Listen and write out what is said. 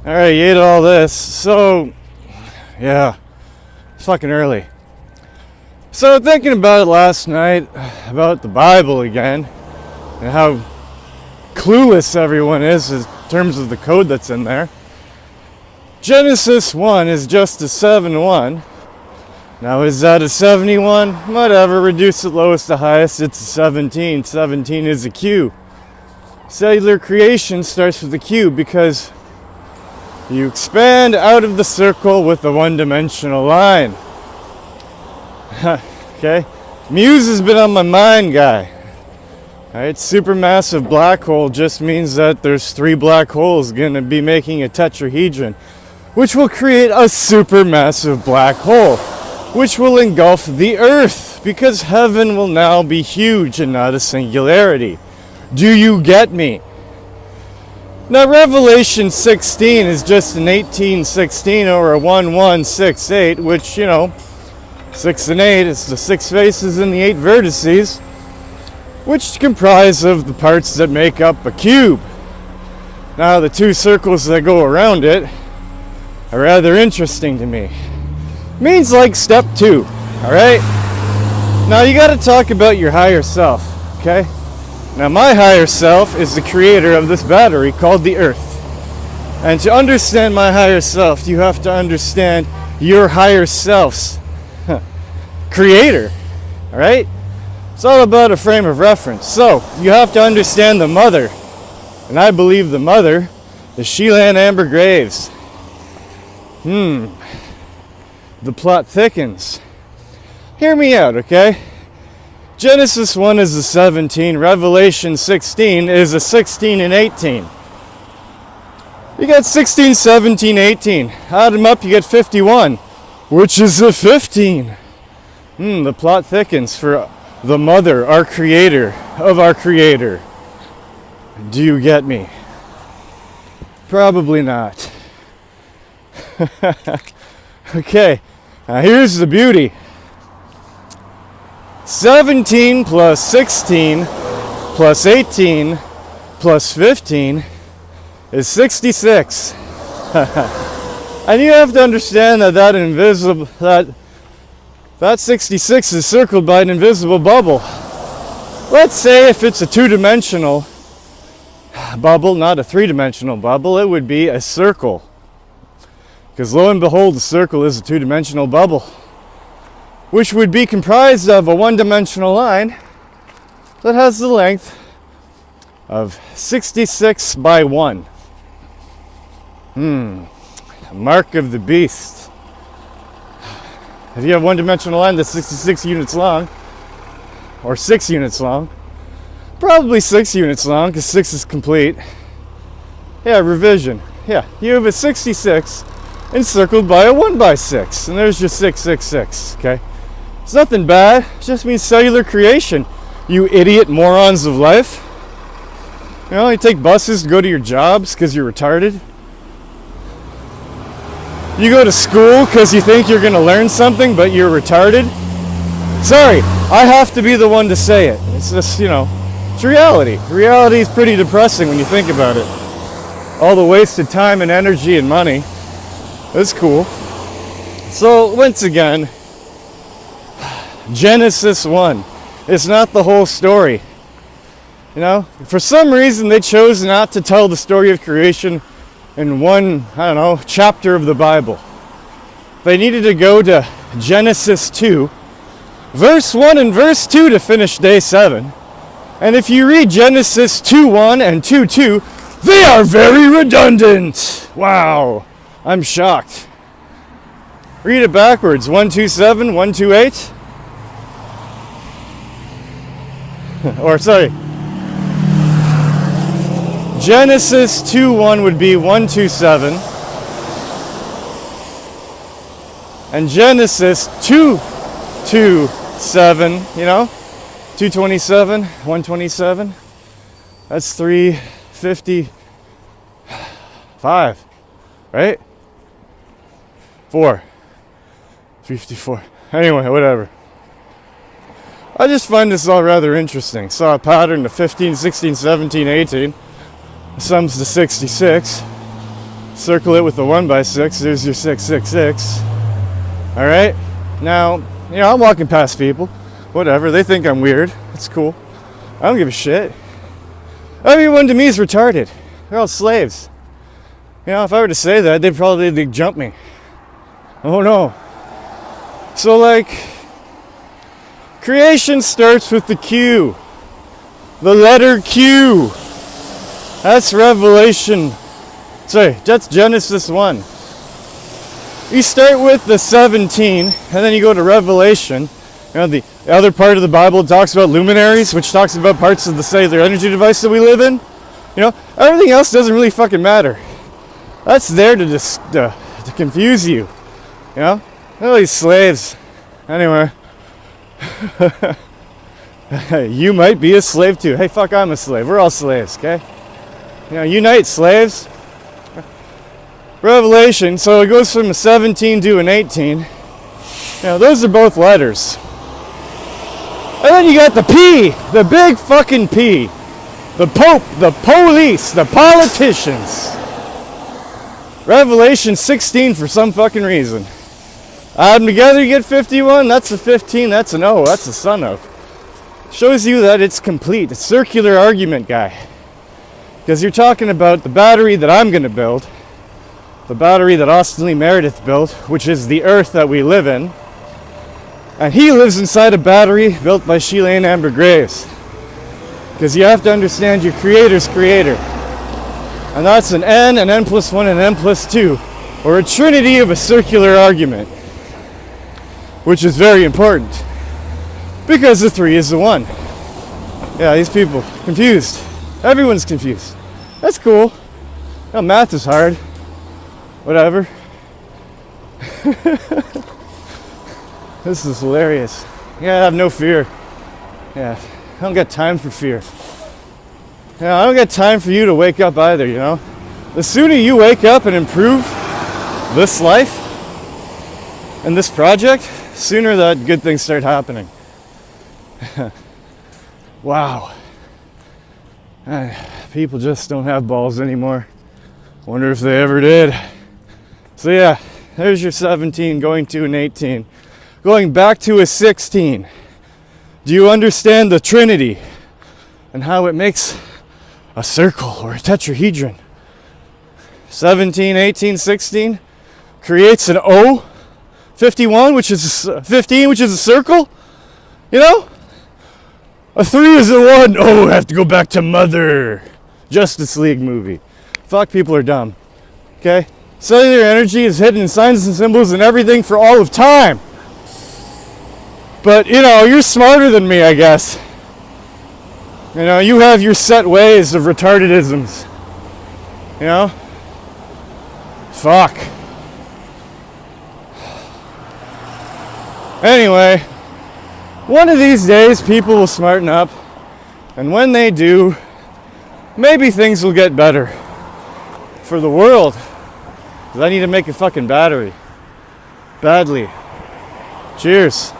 Alright, you ate all this. So, yeah, it's fucking early. So, thinking about it last night, about the Bible again, and how clueless everyone is in terms of the code that's in there. Genesis 1 is just a 7-1. Now, is that a 71? Whatever, reduce it lowest to highest, it's a 17. 17 is a Q. Cellular creation starts with a Q because you expand out of the circle with a one-dimensional line. Okay? Muse has been on my mind, guy. Alright, supermassive black hole just means that there's 3 black holes going to be making a tetrahedron, which will create a supermassive black hole, which will engulf the Earth, because heaven will now be huge and not a singularity. Do you get me? Now, Revelation 16 is just an 1816 or a 1168, which, 6 and 8 is the 6 faces and the 8 vertices, which comprise of the parts that make up a cube. Now, the 2 circles that go around it are rather interesting to me. Means like step 2, alright? Now, you gotta talk about your higher self, okay? Now, my higher self is the creator of this battery called the Earth. And to understand my higher self, you have to understand your higher self's creator. Alright? It's all about a frame of reference. So, you have to understand the mother. And I believe the mother is Sheila Ann Amber Graves. The plot thickens. Hear me out, okay? Genesis 1 is a 17, Revelation 16 is a 16 and 18. You got 16, 17, 18. Add them up, you get 51, which is a 15. The plot thickens for the mother, our creator, of our creator. Do you get me? Probably not. Okay, now here's the beauty. 17 plus 16 plus 18 plus 15 is 66. And you have to understand that that 66 is circled by an invisible bubble. Let's say if it's a 2-dimensional bubble, not a 3-dimensional bubble, it would be a circle. Because lo and behold, the circle is a 2-dimensional bubble, which would be comprised of a 1-dimensional line that has the length of 66 by 1. Mark of the beast. If you have 1-dimensional line that's 66 units long, or 6 units long, probably 6 units long, because 6 is complete. Yeah, revision. Yeah, you have a 66 encircled by a 1 by 6, and there's just 666, okay? It's nothing bad, it just means cellular creation, you idiot morons of life. You take buses to go to your jobs because you're retarded. You go to school because you think you're going to learn something, but you're retarded. Sorry, I have to be the one to say it. It's just, it's reality. Reality is pretty depressing when you think about it. All the wasted time and energy and money. That's cool. So, once again, Genesis 1. It's not the whole story. For some reason they chose not to tell the story of creation in one, chapter of the Bible. They needed to go to Genesis 2, verse 1 and verse 2 to finish day 7. And if you read Genesis 2:1 and 2:2, they are very redundant. Wow, I'm shocked. Read it backwards, 1:27, 1:28. Or sorry, Genesis 2:1 would be 1:27, and Genesis 2:27, 2:27, 1:27. That's 3:55, right? 3:54. Anyway, whatever. I just find this all rather interesting. Saw a pattern of 15, 16, 17, 18. Sums to 66. Circle it with the 1x6. There's your 666. All right. Now, I'm walking past people. Whatever. They think I'm weird. It's cool. I don't give a shit. Everyone to me is retarded. They're all slaves. If I were to say that, they'd jump me. Oh no. So creation starts with the Q. The letter Q. That's Revelation. Sorry, that's Genesis 1. You start with the 17, and then you go to Revelation. The other part of the Bible talks about luminaries, which talks about parts of the cellular energy device that we live in. Everything else doesn't really fucking matter. That's there to confuse you. Oh, these slaves. Anyway. You might be a slave too. Hey, fuck, I'm a slave. We're all slaves, okay? Unite, slaves. Revelation, so it goes from a 17 to an 18. Those are both letters. And then you got the P, the big fucking P. The Pope, the police, the politicians. Revelation 16 for some fucking reason. Add them together, you get 51. That's a 15. That's an O. That's a son of. Shows you that it's complete. It's circular argument, guy. Because you're talking about the battery that I'm going to build. The battery that Austin Lee Meredith built, which is the Earth that we live in. And he lives inside a battery built by Sheila and Amber Graves. Because you have to understand your creator's creator. And that's an N plus 1, and N plus 2. Or a trinity of a circular argument. Which is very important. Because the 3 is the 1. Yeah, these people, confused. Everyone's confused. That's cool. Math is hard. Whatever. This is hilarious. Yeah, have no fear. Yeah, I don't got time for fear. I don't got time for you to wake up either, The sooner you wake up and improve this life and this project, sooner that good things start happening. Wow. People just don't have balls anymore. Wonder if they ever did. So yeah, there's your 17 going to an 18. Going back to a 16. Do you understand the Trinity and how it makes a circle or a tetrahedron? 17, 18, 16 creates an O. 51, which is 15, which is a circle. A 3 is a 1. Oh, I have to go back to Mother. Justice League movie. Fuck, people are dumb. Okay? Cellular energy is hidden in signs and symbols and everything for all of time. But, you're smarter than me, I guess. You have your set ways of retardedisms. Fuck. Anyway, one of these days people will smarten up, and when they do, maybe things will get better for the world. 'Cause I need to make a fucking battery. Badly. Cheers.